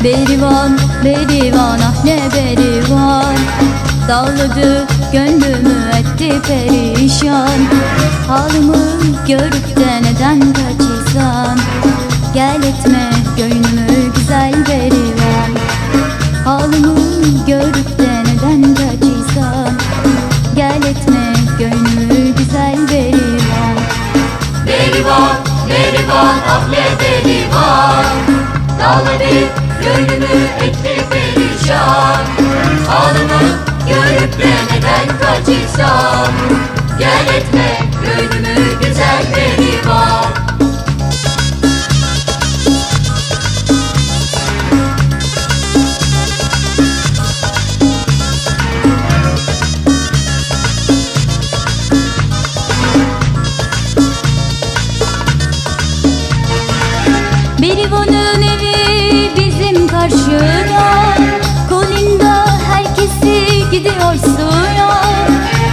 Berivan, berivan, ah ne berivan. Dağladı gönlümü etti perişan. Halımı görüp de neden kaçırsan? Gel etme gönlümü güzel berivan. Halımı görüp de neden kaçırsan? Gel etme gönlümü güzel berivan. Berivan, berivan, ah ne berivan. Dağladı gönlümü etti perişan. Halımı görüp de neden kaçırsan? Gel etme gönlümü güzel berivan. Berivan'ın evi bizim karşıda. Kolunda herkesi gidiyor suya.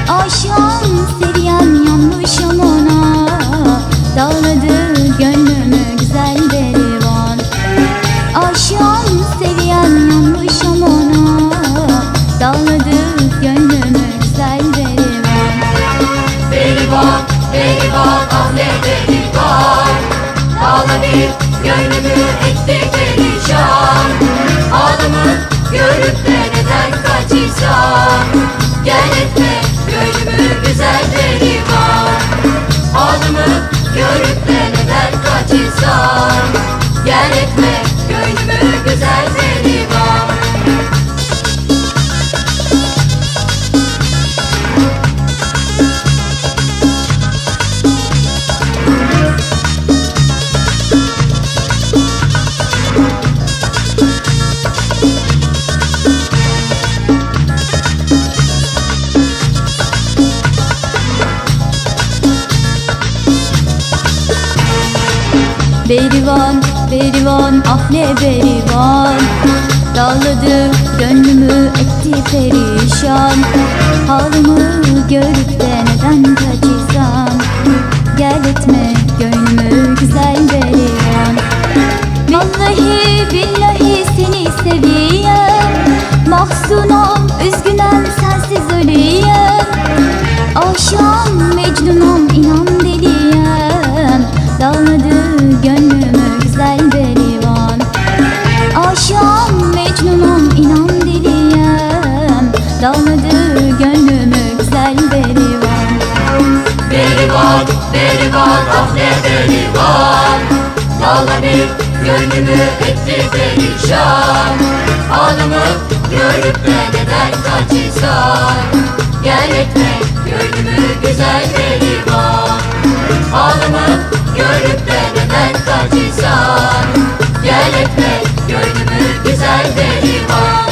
Aşığım seviyen yanmışım ona. Dağladı gönlümü güzel berivan. Aşığım seviyen yanmışım ona. Dağladı gönlümü güzel berivan. Berivan, berivan, ah ne berivan. Dağladı gönlümü etti perişan. Halımı görüp de neden kaçırsan? Gel etme gönlümü güzel berivan. Halımı görüp de neden kaçırsan? Gel etme gönlümü güzel berivan. Berivan, berivan, ah ne berivan. Dağladı gönlümü etti perişan. Halımı görüp de neden kaçırsan? Gel etme gönlümü güzel berivan. Vallahi billahi seni seviyem. Mahzunum, üzgünüm sensiz öleyim. Aşığım, mecnunum, inan deliyim. Dağladı gönlümü güzel berivan. Aşığım, mecnunum, inan deliyim. Dağladı gönlümü güzel berivan. Berivan, berivan, ah ne berivan. Dağladı gönlümü etti perişan. Halımı görüp de neden kaçırsan? Gel etme gönlümü güzel berivan. Halımı görüp de neden kaçırsan? Gel etme gönlümü güzel berivan.